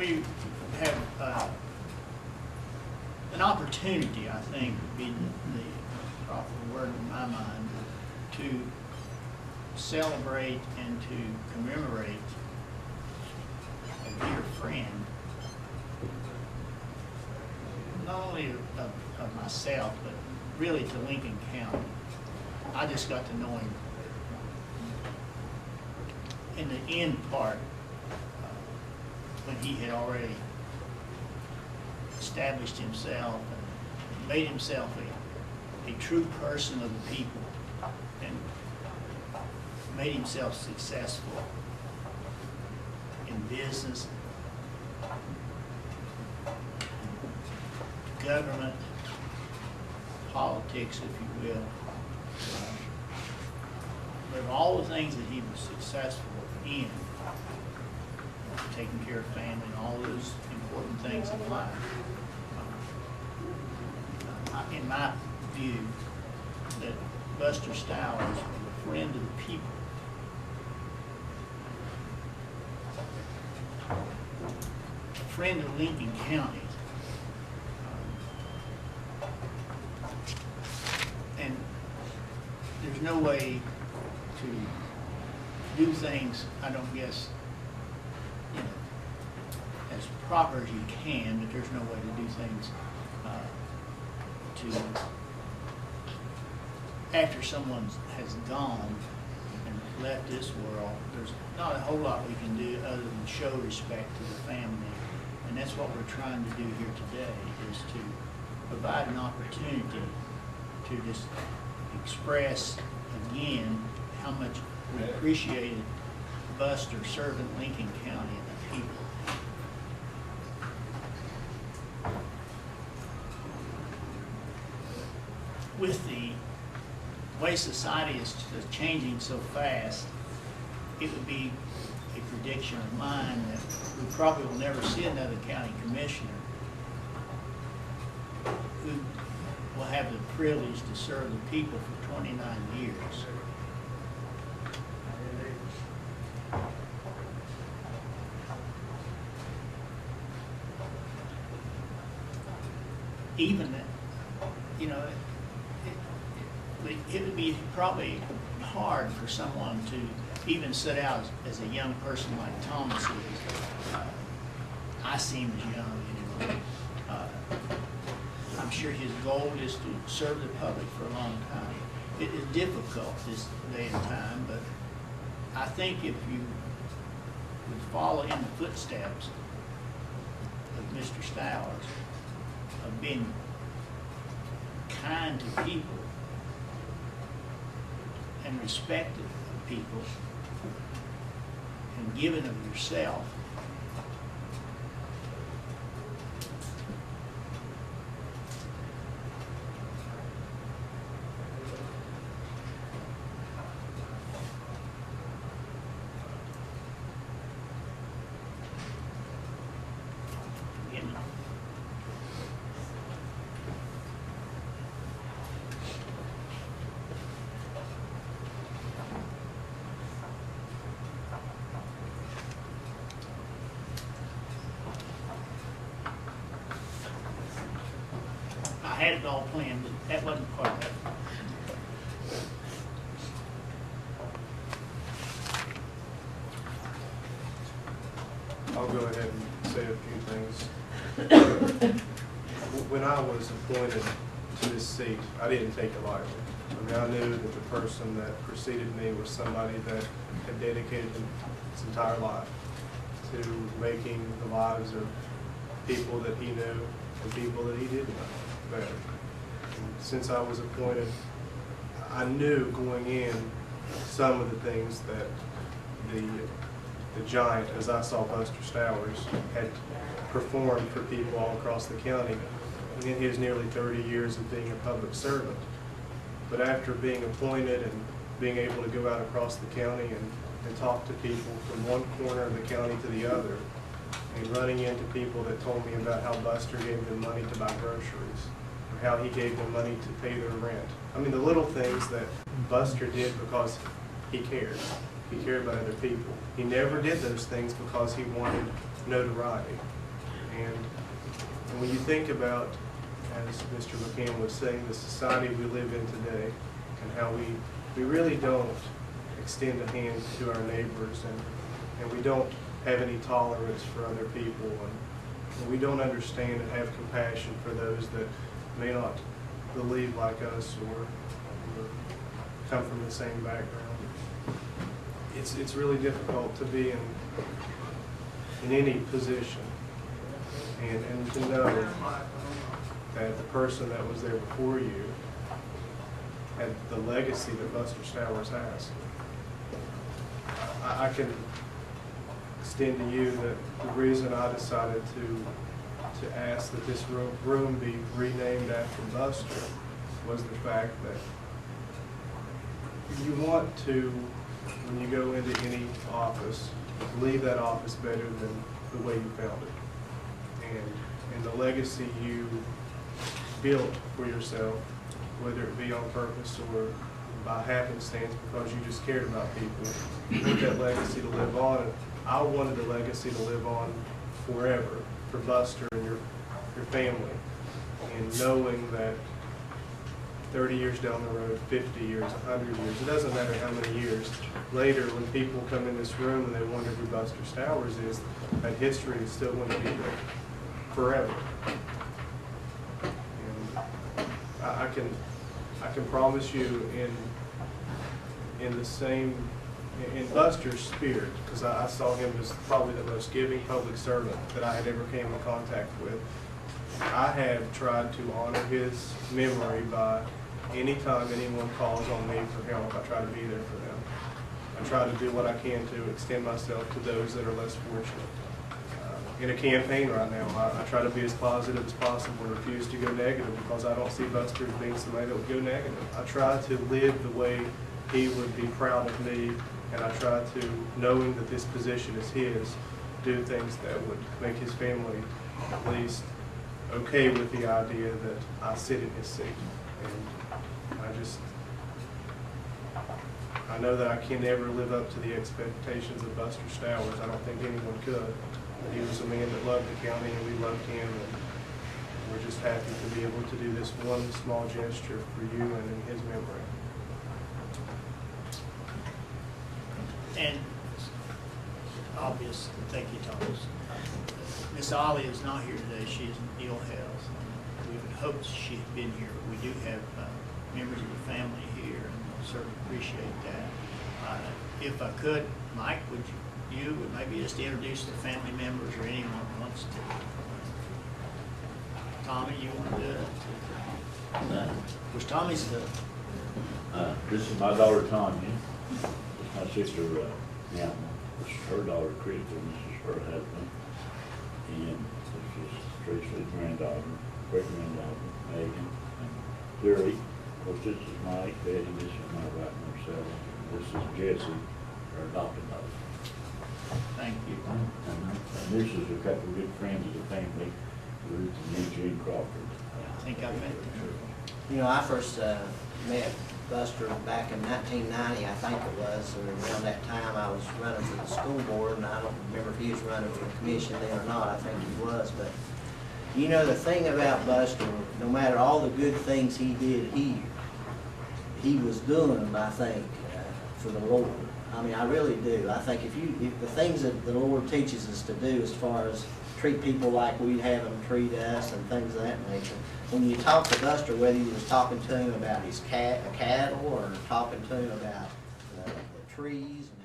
we have an opportunity, I think, would be the proper word in my mind, to celebrate and to commemorate a dear friend, not only of myself, but really to Lincoln County. I just got to know him in the end part, when he had already established himself and made himself a true person of the people and made himself successful in business, government, politics, if you will. But of all the things that he was successful in, taking care of family and all those important things in life, in my view, that Buster Stowers was a friend of the people. A friend of Lincoln County. And there's no way to do things, I don't guess, you know, as proper as you can, but there's no way to do things after someone has gone and left this world. There's not a whole lot we can do other than show respect to the family, and that's what we're trying to do here today, is to provide an opportunity to just express again how much we appreciated Buster serving Lincoln County and the people. With the way society is changing so fast, it would be a prediction of mine that we probably will never see another county commissioner who will have the privilege to serve the people for 29 years. Even that, you know, it would be probably hard for someone to even set out as a young person like Thomas is. I see him as young anyway. I'm sure his goal is to serve the public for a long time. It is difficult this day and time, but I think if you would follow in the footsteps of Mr. Stowers, of being kind to people and respectful of people and giving of yourself, I had it all planned, but that wasn't quite it. I'll go ahead and say a few things. When I was appointed to this seat, I didn't take it lightly. I mean, I knew that the person that preceded me was somebody that had dedicated his entire life to making the lives of people that he knew and people that he didn't know better. And since I was appointed, I knew going in some of the things that the giant, as I saw Buster Stowers, had performed for people all across the county in his nearly 30 years of being a public servant. But after being appointed and being able to go out across the county and talk to people from one corner of the county to the other, and running into people that told me about how Buster gave them money to buy groceries, or how he gave them money to pay their rent. I mean, the little things that Buster did because he cared. He cared about other people. He never did those things because he wanted notoriety. And when you think about, as Mr. McCann was saying, the society we live in today, and how we really don't extend a hand to our neighbors, and we don't have any tolerance for other people, and we don't understand and have compassion for those that may not believe like us or come from the same background. It's really difficult to be in any position and to know that the person that was there before you had the legacy that Buster Stowers has. I can extend to you that the reason I decided to ask that this room be renamed after Buster was the fact that you want to, when you go into any office, leave that office better than the way you found it. And the legacy you built for yourself, whether it be on purpose or by happenstance because you just cared about people, you want that legacy to live on. And I wanted the legacy to live on forever for Buster and your family. And knowing that 30 years down the road, 50 years, 100 years, it doesn't matter how many years, later when people come in this room and they wonder who Buster Stowers is, that history is still going to be there forever. And I can promise you in the same, in Buster's spirit, because I saw him as probably the most giving public servant that I had ever came in contact with. I have tried to honor his memory by anytime anyone calls on me for help, I try to be there for them. I try to do what I can to extend myself to those that are less fortunate. In a campaign right now, I try to be as positive as possible and refuse to go negative because I don't see Buster as being somebody that would go negative. I try to live the way he would be proud of me, and I try to, knowing that this position is his, do things that would make his family at least okay with the idea that I sit in his seat. And I know that I can never live up to the expectations of Buster Stowers. I don't think anyone could. He was a man that loved the county, and we loved him, and we're just happy to be able to do this one small gesture for you and in his memory. And obvious, thank you, Thomas. Miss Ollie is not here today. She is in ill health. We would hoped she had been here. We do have members of the family here, and we'll certainly appreciate that. If I could, Mike, would maybe just introduce the family members or anyone who wants to. Tommy, you want to do it? Which Tommy's the... This is my daughter Tanya. This is my sister Yama. This is her daughter Crystal. This is her husband. And this is Tracy's granddaughter, great-granddaughter, Megan, and Larry. Of course, this is Mike, Betty, this is my wife, Marcella. This is Jesse, her adopted daughter. Thank you. And this is a couple of good friends of the family, Ruth and Eugene Crawford. I think I met them. You know, I first met Buster back in 1990, I think it was, and around that time I was running for the school board, and I don't remember if he was running for the commission then or not. I think he was, but you know, the thing about Buster, no matter all the good things he did here, he was doing them, I think, for the Lord. I mean, I really do. I think if the things that the Lord teaches us to do as far as treat people like we'd have them treat us and things of that nature, when you talk to Buster, whether you was talking to him about his cattle or talking to him about the trees and